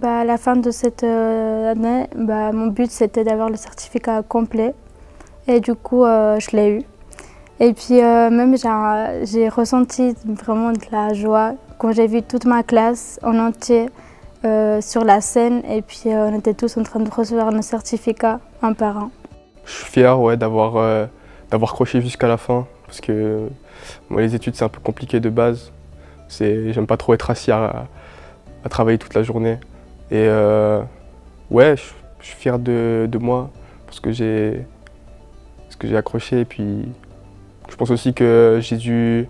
À la fin de cette année, mon but c'était d'avoir le certificat complet et du coup je l'ai eu. Et puis même j'ai ressenti vraiment de la joie quand j'ai vu toute ma classe en entier sur la scène et puis on était tous en train de recevoir nos certificats un par un. Je suis fier d'avoir croché jusqu'à la fin parce que moi, les études c'est un peu compliqué de base. J'aime pas trop être assis à travailler toute la journée. Et ouais, je suis fier de moi parce que j'ai accroché. Et puis je pense aussi que j'ai dû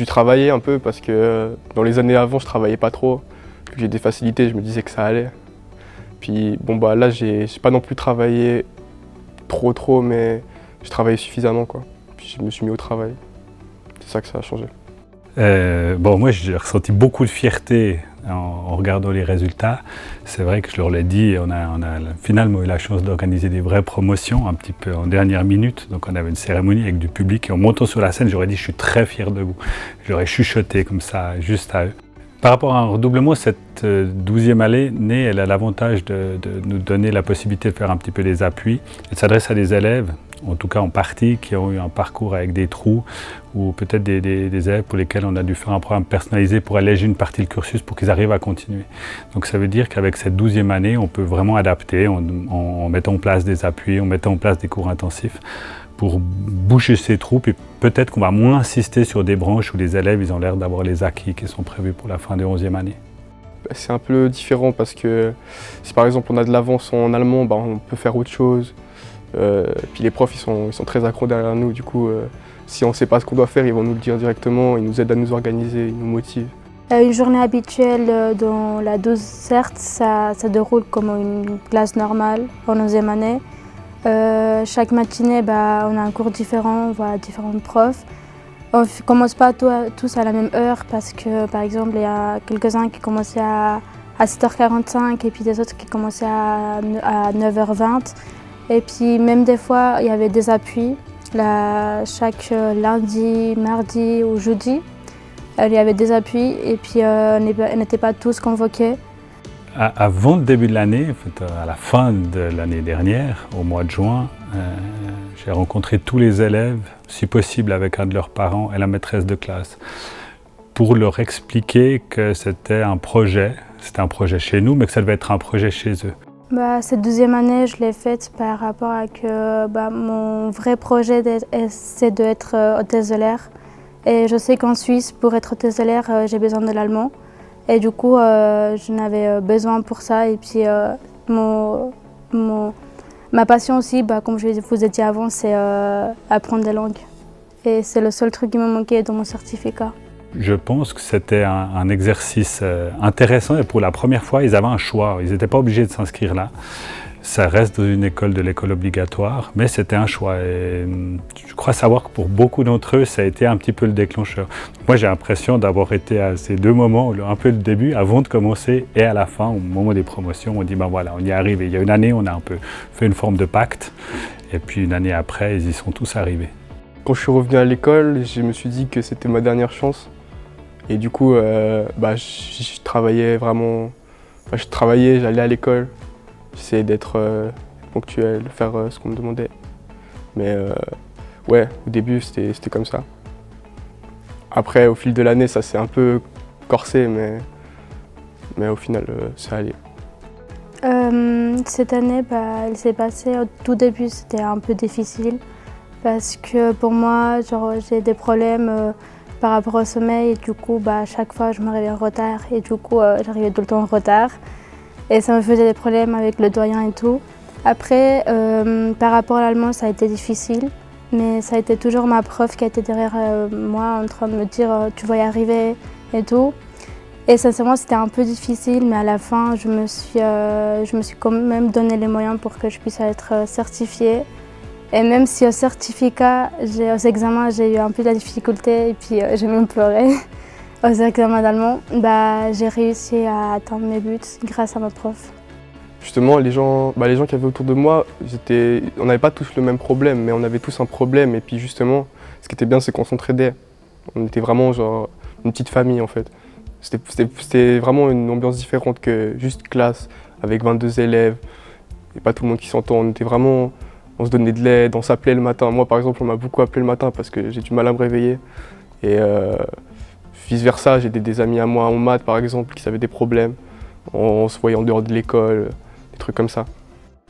travailler un peu parce que dans les années avant, je travaillais pas trop. Vu que j'ai des facilités, je me disais que ça allait. Puis bon là, j'ai pas non plus travaillé trop, mais j'ai travaillé suffisamment quoi. Puis je me suis mis au travail. C'est ça que ça a changé. Moi j'ai ressenti beaucoup de fierté en regardant les résultats. C'est vrai que je leur l'ai dit, on a finalement eu la chance d'organiser des vraies promotions un petit peu en dernière minute. Donc on avait une cérémonie avec du public et en montant sur la scène, j'aurais dit je suis très fier de vous. J'aurais chuchoté comme ça juste à eux. Par rapport à un redoublement, cette 12e année, elle a l'avantage de nous donner la possibilité de faire un petit peu des appuis. Elle s'adresse à des élèves, en tout cas en partie, qui ont eu un parcours avec des trous ou peut-être des élèves pour lesquels on a dû faire un programme personnalisé pour alléger une partie du cursus pour qu'ils arrivent à continuer. Donc ça veut dire qu'avec cette 12e année, on peut vraiment adapter en mettant en place des appuis, en mettant en place des cours intensifs pour boucher ces trous, et peut-être qu'on va moins insister sur des branches où les élèves ils ont l'air d'avoir les acquis qui sont prévus pour la fin de 11e année. C'est un peu différent parce que si par exemple on a de l'avance en allemand, on peut faire autre chose. Puis les profs ils sont très accros derrière nous, du coup si on ne sait pas ce qu'on doit faire, ils vont nous le dire directement, ils nous aident à nous organiser, ils nous motivent. Une journée habituelle dans la 12, certes, ça déroule comme une classe normale en 11e année. Chaque matinée, on a un cours différent, on voit différents profs. On ne commence pas tous à la même heure parce que, par exemple, il y a quelques-uns qui commençaient à 7h45 et puis des autres qui commençaient à 9h20. Et puis même des fois, il y avait des appuis. Chaque lundi, mardi ou jeudi, il y avait des appuis et puis on n'était pas tous convoqués. Avant le début de l'année, à la fin de l'année dernière, au mois de juin, j'ai rencontré tous les élèves, si possible avec un de leurs parents et la maîtresse de classe, pour leur expliquer que c'était un projet chez nous, mais que ça devait être un projet chez eux. Cette 12e année, je l'ai faite par rapport à que mon vrai projet, c'est d'être hôtesse de l'air. Et je sais qu'en Suisse, pour être hôtesse de l'air, j'ai besoin de l'allemand. Et du coup, je n'avais besoin pour ça. Et puis, ma passion aussi, comme je vous ai dit avant, c'est apprendre des langues. Et c'est le seul truc qui me manquait dans mon certificat. Je pense que c'était un exercice intéressant et pour la première fois, ils avaient un choix. Ils n'étaient pas obligés de s'inscrire là. Ça reste dans une école de l'école obligatoire, mais c'était un choix. Et je crois savoir que pour beaucoup d'entre eux, ça a été un petit peu le déclencheur. Moi, j'ai l'impression d'avoir été à ces deux moments, un peu le début, avant de commencer, et à la fin, au moment des promotions, on dit voilà, on y est arrivé. Il y a une année, on a un peu fait une forme de pacte, et puis une année après, ils y sont tous arrivés. Quand je suis revenu à l'école, je me suis dit que c'était ma dernière chance. Et du coup, je travaillais vraiment. J'allais à l'école. J'essayais d'être ponctuel, de faire ce qu'on me demandait. Mais ouais, au début, c'était comme ça. Après, au fil de l'année, ça s'est un peu corsé, mais au final, ça allait. Cette année, elle s'est passée au tout début, c'était un peu difficile. Parce que pour moi, j'ai des problèmes par rapport au sommeil. Et du coup, à chaque fois, je me réveillais en retard. Et du coup, j'arrivais tout le temps en retard. Et ça me faisait des problèmes avec le doyen et tout. Après, par rapport à l'allemand, ça a été difficile. Mais ça a été toujours ma prof qui a été derrière moi en train de me dire « tu vas y arriver » et tout. Et sincèrement, c'était un peu difficile, mais à la fin, je me suis quand même donné les moyens pour que je puisse être certifiée. Et même si au certificat, aux examens, j'ai eu un peu de la difficulté et puis j'ai même pleuré aux examens d'allemand, j'ai réussi à atteindre mes buts grâce à ma prof. Justement, les gens qui avaient autour de moi, on n'avait pas tous le même problème, mais on avait tous un problème. Et puis justement, ce qui était bien, c'est qu'on s'entraidait. On était vraiment genre une petite famille en fait. C'était vraiment une ambiance différente que juste classe avec 22 élèves et pas tout le monde qui s'entend. On se donnait de l'aide, on s'appelait le matin. Moi par exemple, on m'a beaucoup appelé le matin parce que j'ai du mal à me réveiller. Et vice versa, j'ai des amis à moi en maths par exemple qui avaient des problèmes. On se voyait en dehors de l'école, des trucs comme ça.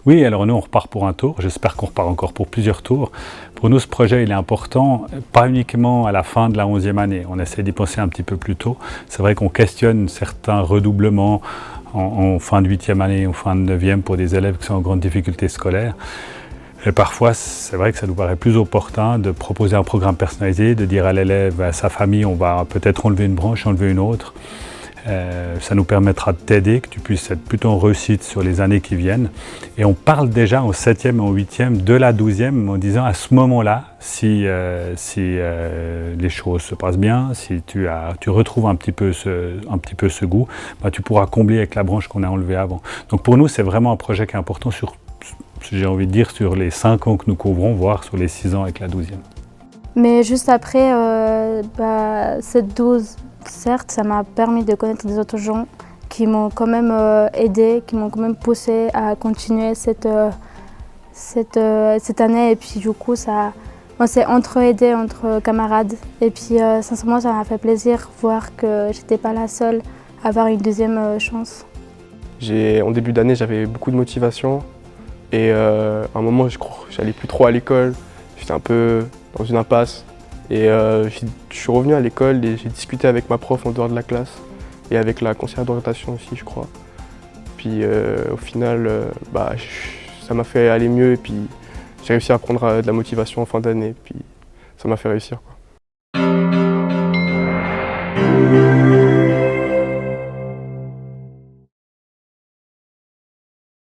Oui, alors nous on repart pour un tour, j'espère qu'on repart encore pour plusieurs tours. Pour nous ce projet il est important, pas uniquement à la fin de la 11e année, on essaie d'y penser un petit peu plus tôt. C'est vrai qu'on questionne certains redoublements en fin de 8e année ou fin de 9e pour des élèves qui sont en grande difficulté scolaire. Et parfois, c'est vrai que ça nous paraît plus opportun de proposer un programme personnalisé, de dire à l'élève, à sa famille, on va peut-être enlever une branche, enlever une autre. Ça nous permettra de t'aider, que tu puisses être plutôt en réussite sur les années qui viennent. Et on parle déjà en 7e et en 8e de la 12e en disant à ce moment-là, si les choses se passent bien, si tu retrouves un petit peu ce goût, bah, tu pourras combler avec la branche qu'on a enlevée avant. Donc pour nous, c'est vraiment un projet qui est important j'ai envie de dire, sur les 5 ans que nous couvrons, voire sur les 6 ans avec la 12e. Mais juste après, cette 12, certes, ça m'a permis de connaître des autres gens qui m'ont quand même aidé, qui m'ont quand même poussé à continuer cette année. Et puis du coup, on s'est entre-aidés, entre camarades. Et puis sincèrement, ça m'a fait plaisir de voir que j'étais pas la seule à avoir une deuxième chance. En début d'année, j'avais beaucoup de motivation. Et à un moment, je n'allais plus trop à l'école, j'étais un peu dans une impasse. Et je suis revenu à l'école et j'ai discuté avec ma prof en dehors de la classe et avec la conseillère d'orientation aussi, je crois. Puis au final, ça m'a fait aller mieux et puis j'ai réussi à prendre de la motivation en fin d'année. Puis ça m'a fait réussir, quoi.